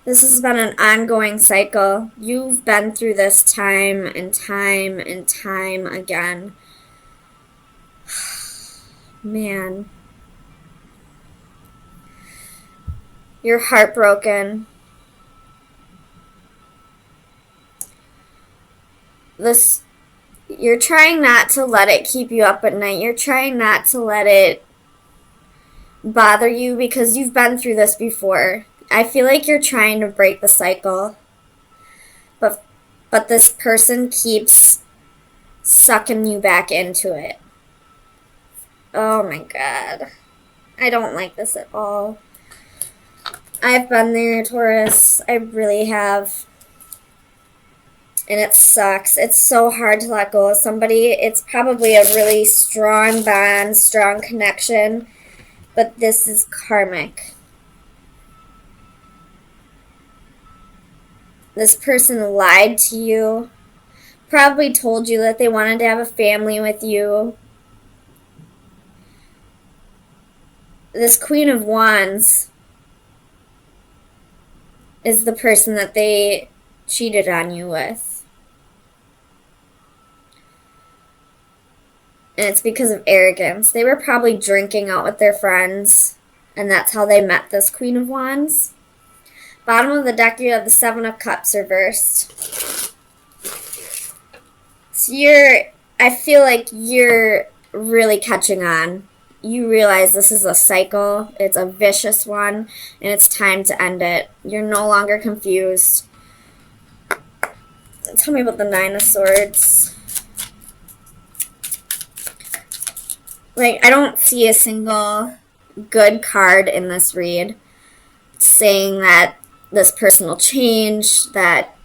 This has been an ongoing cycle. You've been through this time and time and time again. Man. You're heartbroken. You're trying not to let it keep you up at night. You're trying not to let it bother you because you've been through this before. I feel like you're trying to break the cycle. But this person keeps sucking you back into it. Oh my god. I don't like this at all. I've been there, Taurus. I really have. And it sucks. It's so hard to let go of somebody. It's probably a really strong bond, strong connection. But this is karmic. This person lied to you. Probably told you that they wanted to have a family with you. This Queen of Wands is the person that they cheated on you with. And it's because of arrogance. They were probably drinking out with their friends, and that's how they met this Queen of Wands. Bottom of the deck, you have the Seven of Cups reversed. So I feel like you're really catching on. You realize this is a cycle. It's a vicious one, and it's time to end it. You're no longer confused. Tell me about the Nine of Swords. I don't see a single good card in this read saying that this person will change, that,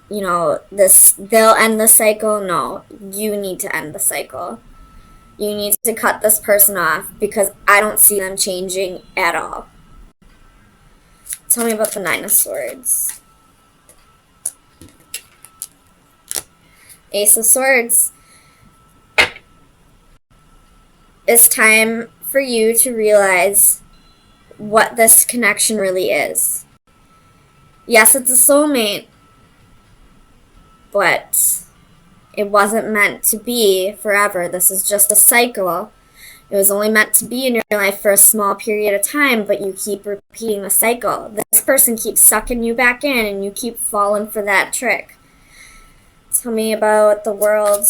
they'll end the cycle. No, you need to end the cycle. You need to cut this person off because I don't see them changing at all. Tell me about the Nine of Swords. Ace of Swords. It's time for you to realize what this connection really is. Yes, it's a soulmate, but it wasn't meant to be forever. This is just a cycle. It was only meant to be in your life for a small period of time, but you keep repeating the cycle. This person keeps sucking you back in, and you keep falling for that trick. Tell me about the World.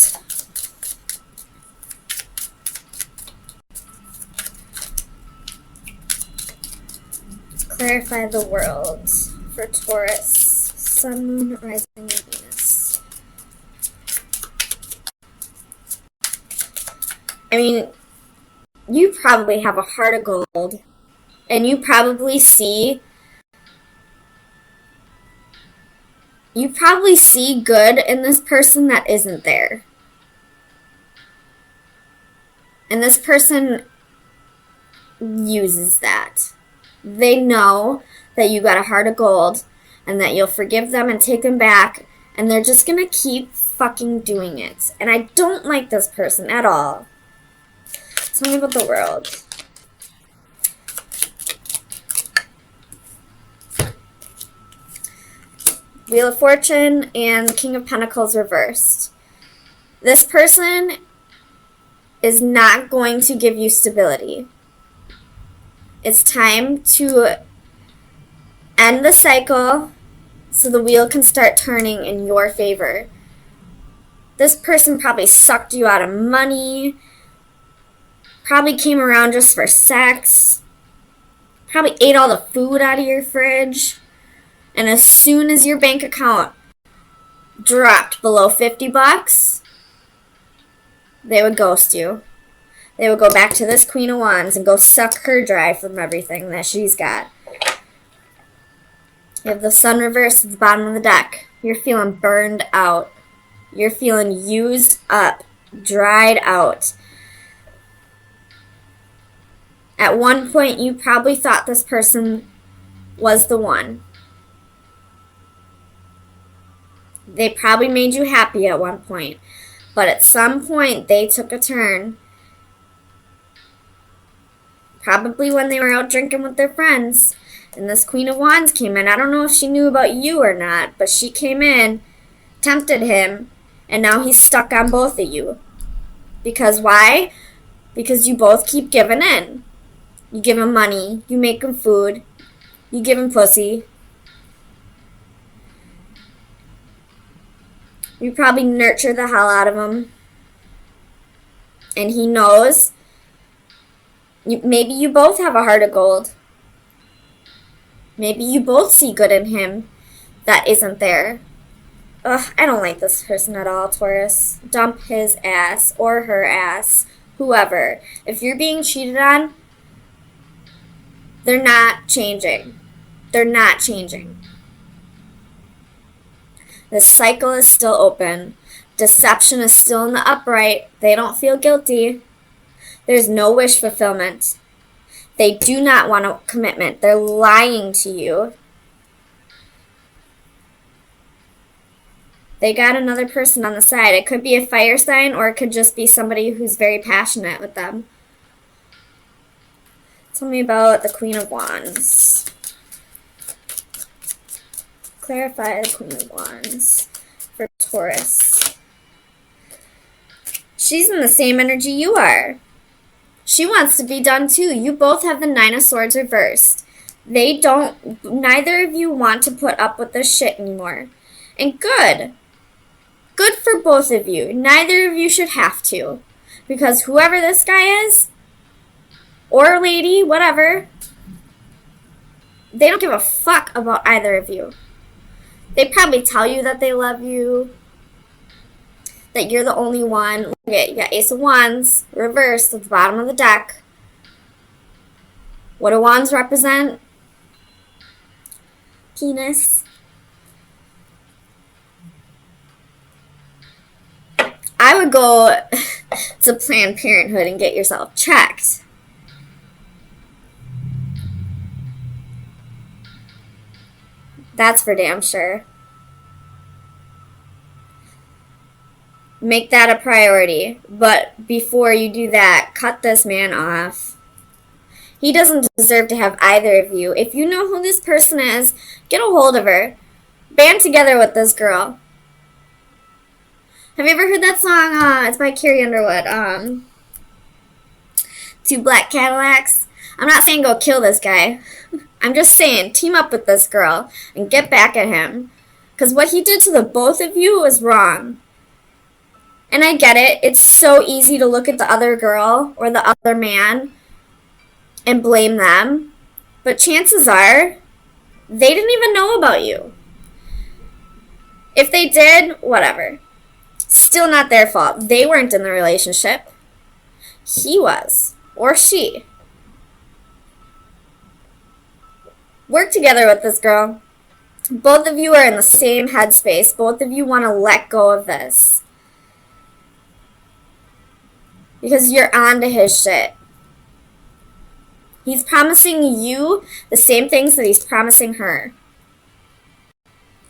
Clarify the World for Taurus. Sun, Moon, Rising, and Venus. I mean, you probably have a heart of gold, and you probably see good in this person that isn't there. And this person uses that. They know that you got a heart of gold and that you'll forgive them and take them back, and they're just gonna keep fucking doing it. And I don't like this person at all. Tell me about the World. Wheel of Fortune and King of Pentacles reversed. This person is not going to give you stability. It's time to end the cycle so the wheel can start turning in your favor. This person probably sucked you out of money, probably came around just for sex, probably ate all the food out of your fridge, and as soon as your bank account dropped below $50, they would ghost you. They would go back to this Queen of Wands and go suck her dry from everything that she's got. You have the Sun reversed at the bottom of the deck. You're feeling burned out. You're feeling used up, dried out. At one point, you probably thought this person was the one. They probably made you happy at one point. But at some point, they took a turn. Probably when they were out drinking with their friends. And this Queen of Wands came in. I don't know if she knew about you or not, but she came in, tempted him, and now he's stuck on both of you. Because why? Because you both keep giving in. You give him money, you make him food, you give him pussy. You probably nurture the hell out of him. And he knows. Maybe you both have a heart of gold. Maybe you both see good in him that isn't there. Ugh, I don't like this person at all, Taurus. Dump his ass or her ass, whoever. If you're being cheated on, they're not changing. They're not changing. The cycle is still open. Deception is still in the upright. They don't feel guilty. There's no wish fulfillment. They do not want a commitment. They're lying to you. They got another person on the side. It could be a fire sign, or it could just be somebody who's very passionate with them. Tell me about the Queen of Wands. Clarify the Queen of Wands for Taurus. She's in the same energy you are. She wants to be done too. You both have the Nine of Swords reversed. Neither of you want to put up with this shit anymore. And good. Good for both of you. Neither of you should have to. Because whoever this guy is, or lady, whatever, they don't give a fuck about either of you. They probably tell you that they love you, that you're the only one. Look at, you got Ace of Wands reversed at the bottom of the deck. What do wands represent? Penis. I would go to Planned Parenthood and get yourself checked. That's for damn sure. Make that a priority. But before you do that, cut this man off. He doesn't deserve to have either of you. If you know who this person is, get a hold of her. Band together with this girl. Have you ever heard that song? It's by Carrie Underwood. Two Black Cadillacs. I'm not saying go kill this guy. I'm just saying team up with this girl and get back at him. Because what he did to the both of you was wrong. And I get it. It's so easy to look at the other girl or the other man and blame them. But chances are, they didn't even know about you. If they did, whatever. Still not their fault. They weren't in the relationship. He was. Or she. Work together with this girl. Both of you are in the same headspace. Both of you want to let go of this. Because you're on to his shit. He's promising you the same things that he's promising her.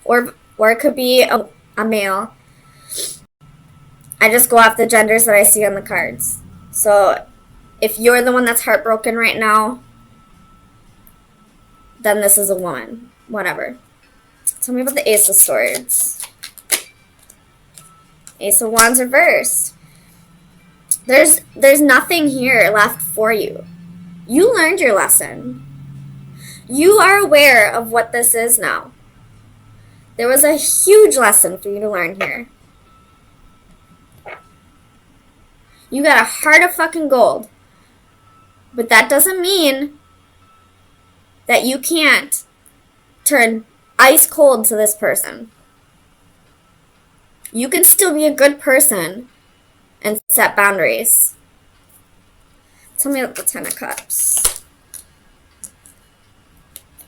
Or it could be a male. I just go off the genders that I see on the cards. So if you're the one that's heartbroken right now, then this is a woman. Whatever. Tell me about the Ace of Swords. Ace of Wands reversed. There's nothing here left for you. You learned your lesson. You are aware of what this is now. There was a huge lesson for you to learn here. You got a heart of fucking gold. But that doesn't mean that you can't turn ice cold to this person. You can still be a good person and set boundaries. Tell me about the Ten of Cups.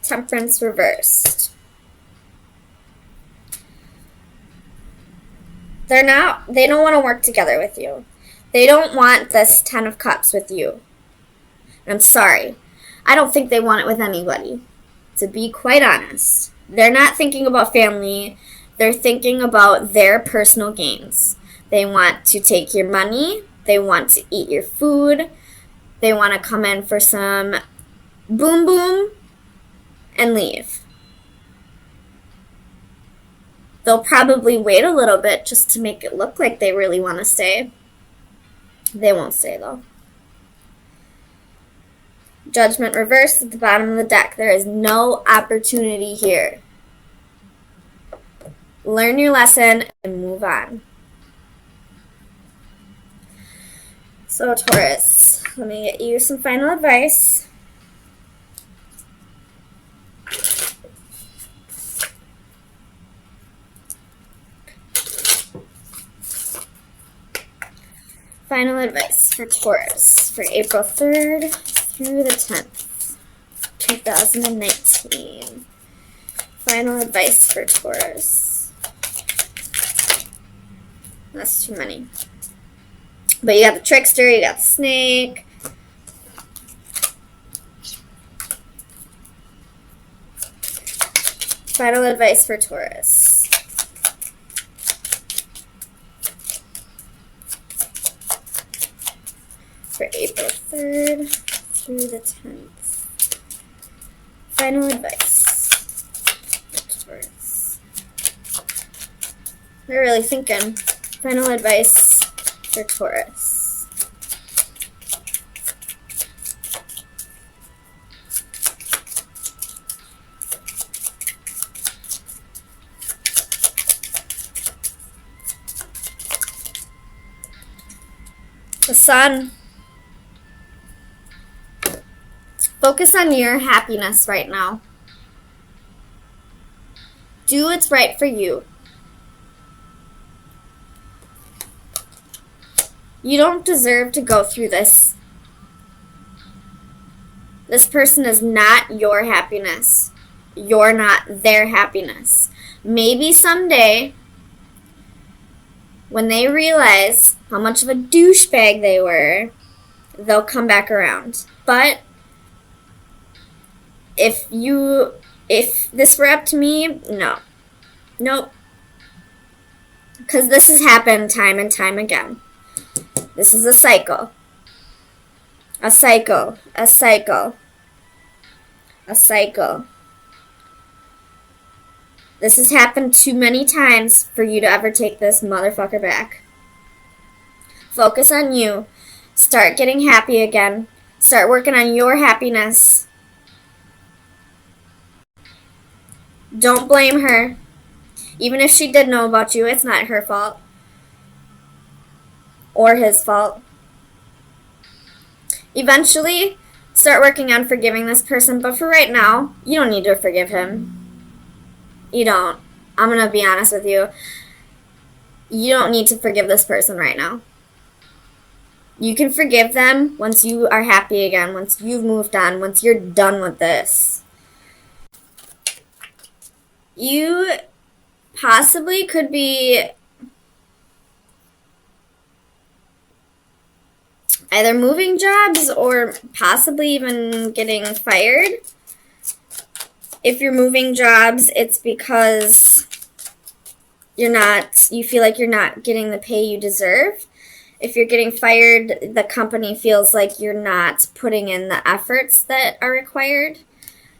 Temperance reversed. They don't want to work together with you. They don't want this Ten of Cups with you. And I'm sorry. I don't think they want it with anybody. To be quite honest. They're not thinking about family. They're thinking about their personal gains. They want to take your money. They want to eat your food. They want to come in for some boom boom. and leave. They'll probably wait a little bit just to make it look like they really want to stay. They won't stay, though. Judgment reversed at the bottom of the deck. There is no opportunity here. Learn your lesson and move on. So, Taurus, let me get you some final advice. Final advice for Taurus for April 3rd through the 10th, 2019. Final advice for Taurus. That's too many. But you got the trickster, you got the snake. Final advice for Taurus. For April 3rd through the 10th. Final advice for Taurus. They're really thinking. Final advice for Taurus. The Sun. Focus on your happiness right now. Do what's right for you. You don't deserve to go through this. This person is not your happiness. You're not their happiness. Maybe someday, when they realize how much of a douchebag they were, they'll come back around. But if this were up to me, no. Nope. Because this has happened time and time again. This is a cycle. A cycle. A cycle. A cycle. This has happened too many times for you to ever take this motherfucker back. Focus on you. Start getting happy again. Start working on your happiness. Don't blame her. Even if she did know about you, it's not her fault. Or his fault. Eventually, start working on forgiving this person, but for right now, you don't need to forgive him. You don't. I'm going to be honest with you. You don't need to forgive this person right now. You can forgive them once you are happy again, once you've moved on, once you're done with this. You possibly could be either moving jobs or possibly even getting fired. If you're moving jobs, it's because you feel like you're not getting the pay you deserve. If you're getting fired, the company feels like you're not putting in the efforts that are required.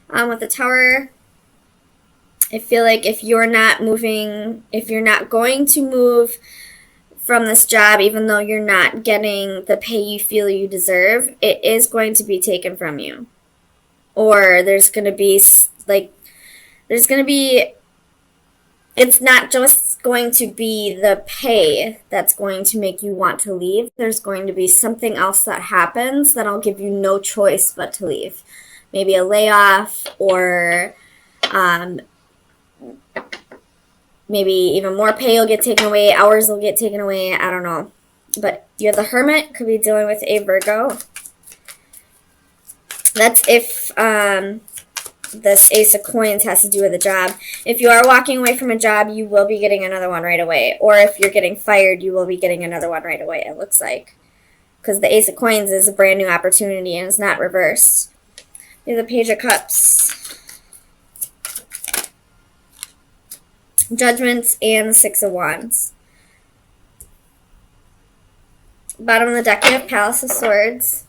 With the Tower, I feel like if you're not going to move from this job, even though you're not getting the pay you feel you deserve, it is going to be taken from you. Or it's not just going to be the pay that's going to make you want to leave. There's going to be something else that happens that'll give you no choice but to leave. Maybe a layoff, or maybe even more pay will get taken away, hours will get taken away, I don't know. But you have the Hermit, could be dealing with a Virgo. That's if this Ace of Coins has to do with a job. If you are walking away from a job, you will be getting another one right away. Or if you're getting fired, you will be getting another one right away, it looks like. Because the Ace of Coins is a brand new opportunity and it's not reversed. You have the Page of Cups, Judgments, and the Six of Wands. Bottom of the deck, you have Palace of Swords,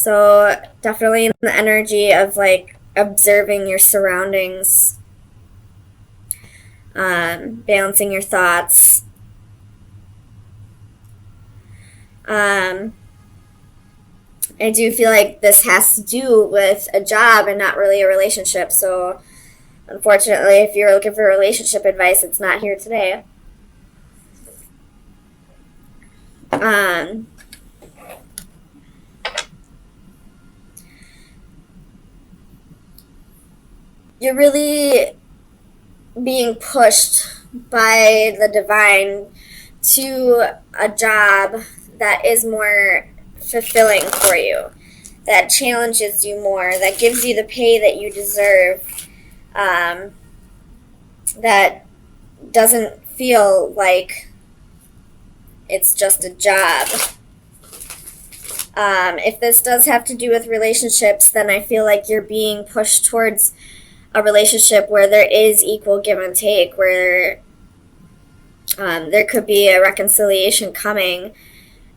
So definitely in the energy of like observing your surroundings, balancing your thoughts. I do feel like this has to do with a job and not really a relationship. So unfortunately, if you're looking for relationship advice, it's not here today. You're really being pushed by the divine to a job that is more fulfilling for you, that challenges you more, that gives you the pay that you deserve, that doesn't feel like it's just a job. If this does have to do with relationships, then I feel like you're being pushed towards a relationship where there is equal give and take, where there could be a reconciliation coming,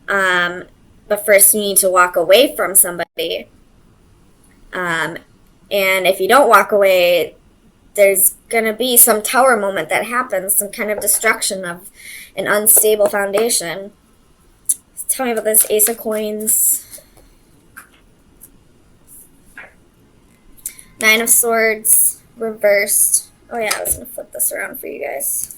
but first you need to walk away from somebody. And if you don't walk away, there's going to be some tower moment that happens, some kind of destruction of an unstable foundation. Tell me about this Ace of Coins. Nine of Swords, reversed. Oh yeah, I was going to flip this around for you guys.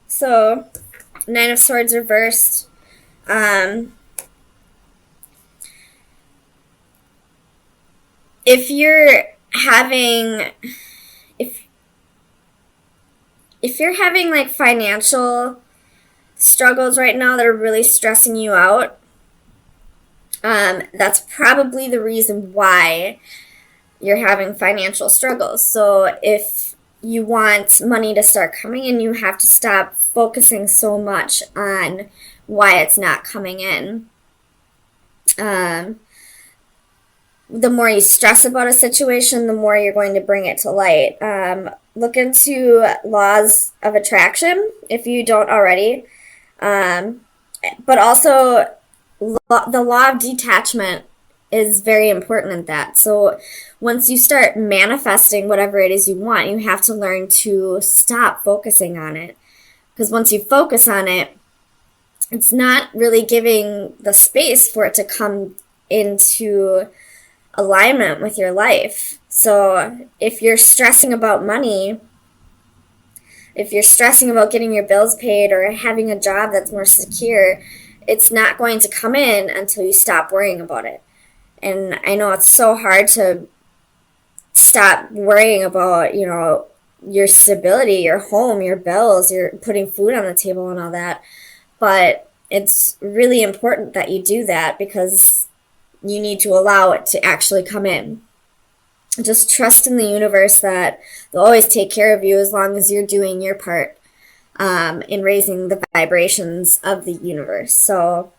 So, Nine of Swords reversed. If you're having, if you're having like financial struggles right now that are really stressing you out, that's probably the reason why you're having financial struggles. So if you want money to start coming in, you have to stop focusing so much on why it's not coming in. The more you stress about a situation, the more you're going to bring it to light. Look into laws of attraction if you don't already. But also, the law of detachment is very important in that. So once you start manifesting whatever it is you want, you have to learn to stop focusing on it. Because once you focus on it, it's not really giving the space for it to come into alignment with your life. So if you're stressing about money, if you're stressing about getting your bills paid or having a job that's more secure, it's not going to come in until you stop worrying about it. And I know it's so hard to stop worrying about, you know, your stability, your home, your bills, you're putting food on the table and all that. But it's really important that you do that because you need to allow it to actually come in. Just trust in the universe that they'll always take care of you as long as you're doing your part in raising the vibrations of the universe. So,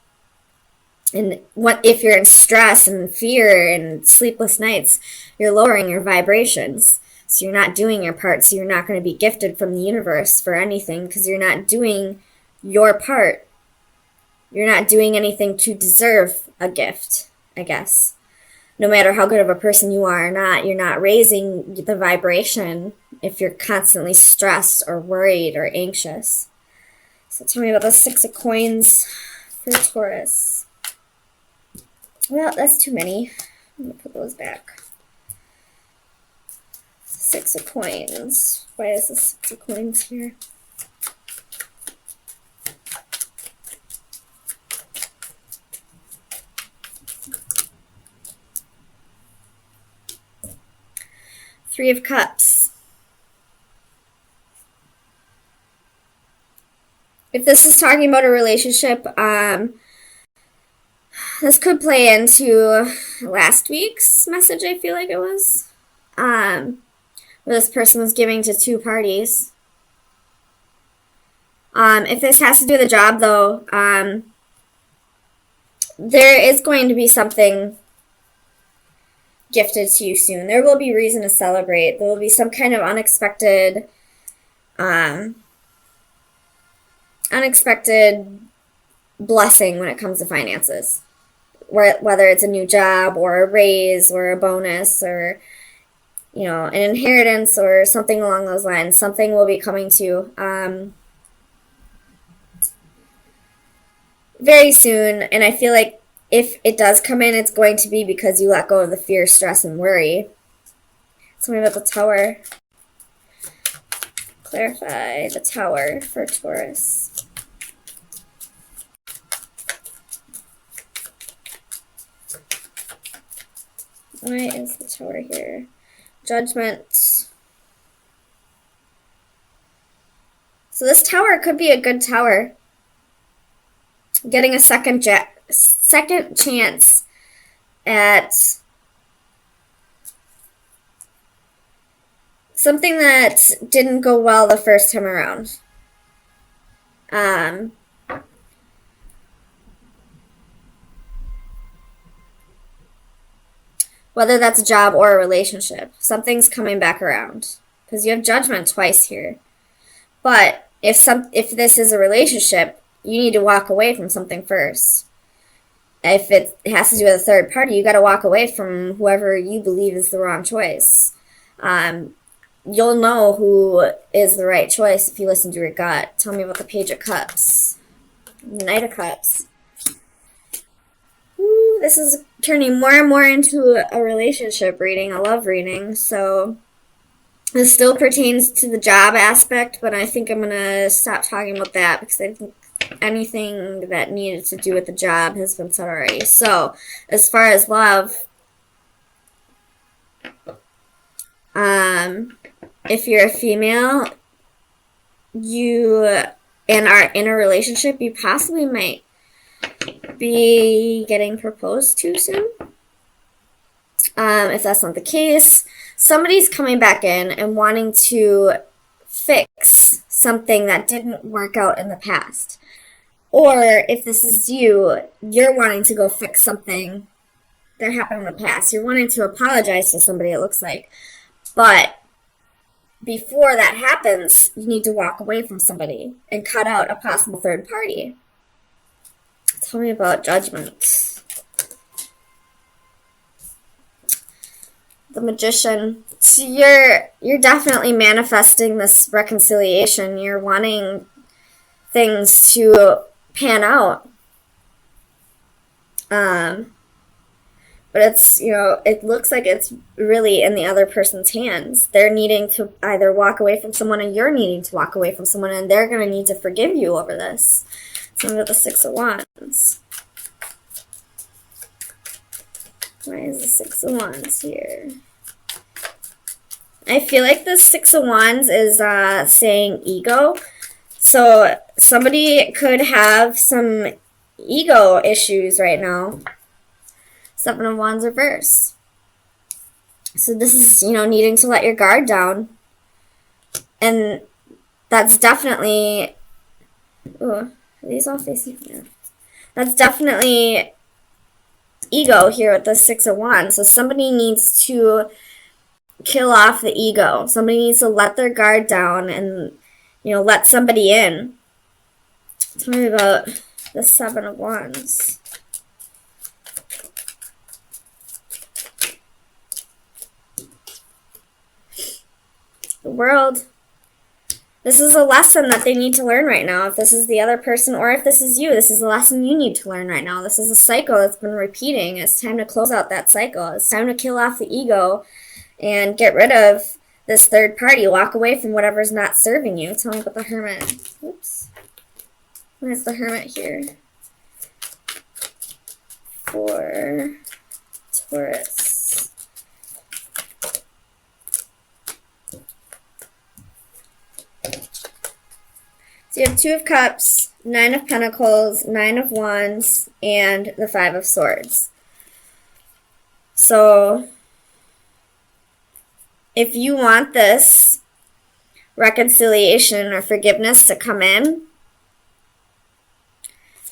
and what if you're in stress and fear and sleepless nights, you're lowering your vibrations. So you're not doing your part, so you're not going to be gifted from the universe for anything because you're not doing your part. You're not doing anything to deserve a gift, I guess. No matter how good of a person you are or not, you're not raising the vibration if you're constantly stressed or worried or anxious. So tell me about the Six of Coins for Taurus. Well, that's too many. I'm going to put those back. Six of Coins. Why is the Six of Coins here? Three of Cups. If this is talking about a relationship, this could play into last week's message, I feel like it was. Where this person was giving to two parties. If this has to do with a job, though, there is going to be something gifted to you soon. There will be reason to celebrate. There will be some kind of unexpected blessing when it comes to finances. Whether it's a new job or a raise or a bonus or, you know, an inheritance or something along those lines. Something will be coming to you very soon. And I feel like if it does come in, it's going to be because you let go of the fear, stress, and worry. Tell me about the Tower. Clarify the Tower for Taurus. Why is the Tower here? Judgment. So this Tower could be a good Tower. Getting a second chance at something that didn't go well the first time around. Whether that's a job or a relationship, something's coming back around because you have Judgment twice here. But if this is a relationship, you need to walk away from something first. If it has to do with a third party, you got to walk away from whoever you believe is the wrong choice. You'll know who is the right choice if you listen to your gut. Tell me about the Page of Cups. Knight of Cups. Ooh, this is turning more and more into a relationship reading, a love reading. So this still pertains to the job aspect, but I think I'm going to stop talking about that because I think anything that needed to do with the job has been said already. So as far as love, if you're a female, you and are in a relationship, you possibly might be getting proposed to soon. If that's not the case, somebody's coming back in and wanting to fix something that didn't work out in the past. Or if this is you, you're wanting to go fix something that happened in the past. You're wanting to apologize to somebody, it looks like. But before that happens, you need to walk away from somebody and cut out a possible third party. Tell me about Judgment. The Magician. So you're definitely manifesting this reconciliation. You're wanting things to pan out. But it's, you know, it looks like it's really in the other person's hands. They're needing to either walk away from someone, and you're needing to walk away from someone, and they're going to need to forgive you over this. So I'm going to the Six of Wands. Why is the Six of Wands here? I feel like the Six of Wands is saying ego. So somebody could have some ego issues right now. Seven of Wands reverse. So this is, you know, needing to let your guard down. And that's definitely... Ooh, are these all facing? Yeah. That's definitely ego here with the Six of Wands. So somebody needs to kill off the ego. Somebody needs to let their guard down and, you know, let somebody in. Tell me about the Seven of Wands. The World. This is a lesson that they need to learn right now. If this is the other person or if this is you, this is a lesson you need to learn right now. This is a cycle that's been repeating. It's time to close out that cycle. It's time to kill off the ego and get rid of this third party. Walk away from whatever's not serving you. Tell me about the Hermit. Oops. Where's the Hermit here? For Taurus. So you have Two of Cups, Nine of Pentacles, Nine of Wands, and the Five of Swords. So if you want this reconciliation or forgiveness to come in,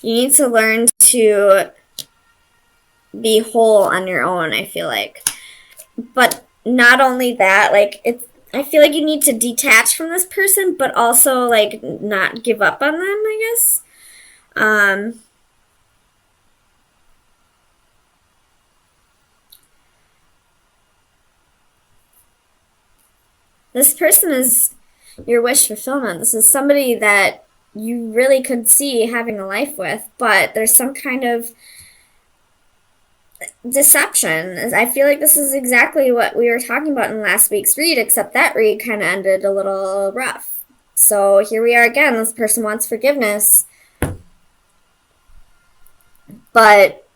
you need to learn to be whole on your own, I feel like. But not only that, like, I feel like you need to detach from this person, but also, like, not give up on them, I guess. This person is your wish fulfillment. This is somebody that you really could see having a life with, but there's some kind of deception. I feel like this is exactly what we were talking about in last week's read, except that read kind of ended a little rough. So here we are again. This person wants forgiveness. But,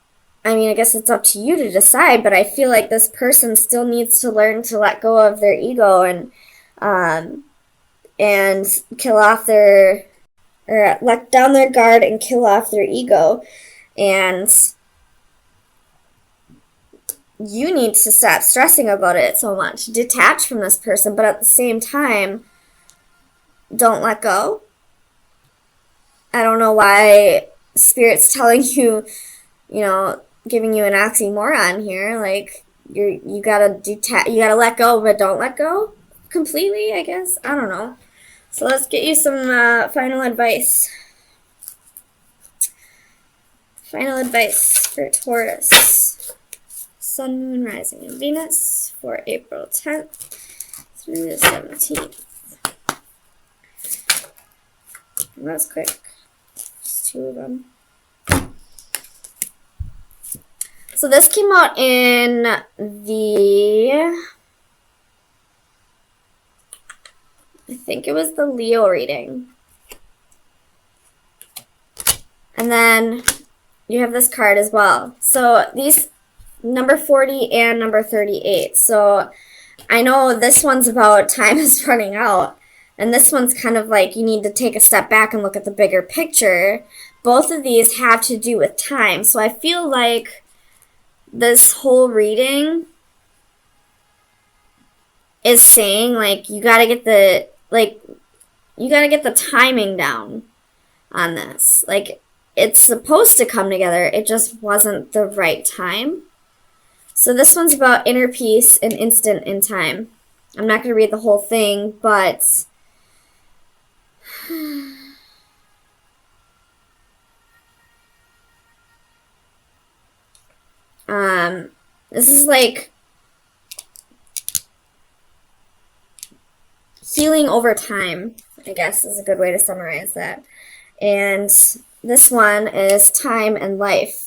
I mean, I guess it's up to you to decide, but I feel like this person still needs to learn to let go of their ego and kill off their, or let down their guard and kill off their ego. And you need to stop stressing about it so much. Detach from this person, but at the same time, don't let go. I don't know why Spirit's telling you, giving you an oxymoron here. Like, you gotta you gotta let go, but don't let go completely, I guess. I don't know. So let's get you some final advice. Final advice for Taurus. Sun, Moon, Rising, and Venus for April 10th through the 17th. That was quick. Just two of them. So this came out in I think it was the Leo reading. And then you have this card as well. So these, number 40 and number 38. So I know this one's about time is running out. And this one's kind of like you need to take a step back and look at the bigger picture. Both of these have to do with time. So I feel like this whole reading is saying, like, you gotta get the timing down on this. Like, it's supposed to come together. It just wasn't the right time. So this one's about inner peace and instant in time. I'm not going to read the whole thing, but this is like healing over time, I guess is a good way to summarize that. And this one is time and life.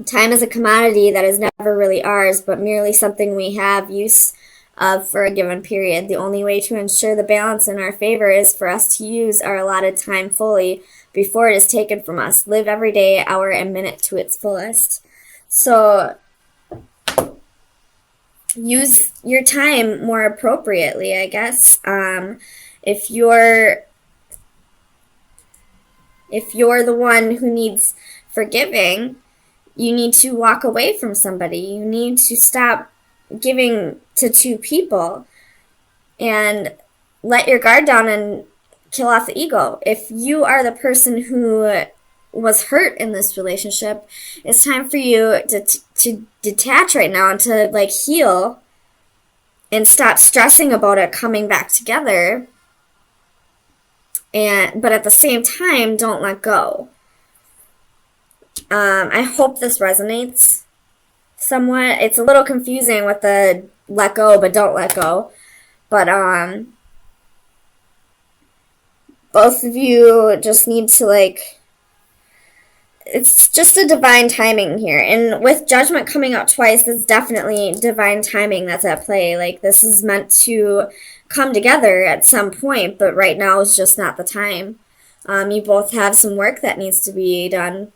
Time is a commodity that is never really ours, but merely something we have use of for a given period. The only way to ensure the balance in our favor is for us to use our allotted time fully before it is taken from us. Live every day, hour, and minute to its fullest. So use your time more appropriately, I guess. If you're the one who needs forgiving, you need to walk away from somebody. You need to stop giving to two people and let your guard down and kill off the ego. If you are the person who was hurt in this relationship, it's time for you to detach right now and to like heal and stop stressing about it coming back together. But at the same time, don't let go. I hope this resonates somewhat. It's a little confusing with the let go but don't let go. But both of you just need to it's just a divine timing here. And with Judgment coming out twice, it's definitely divine timing that's at play. Like, this is meant to come together at some point, but right now is just not the time. You both have some work that needs to be done.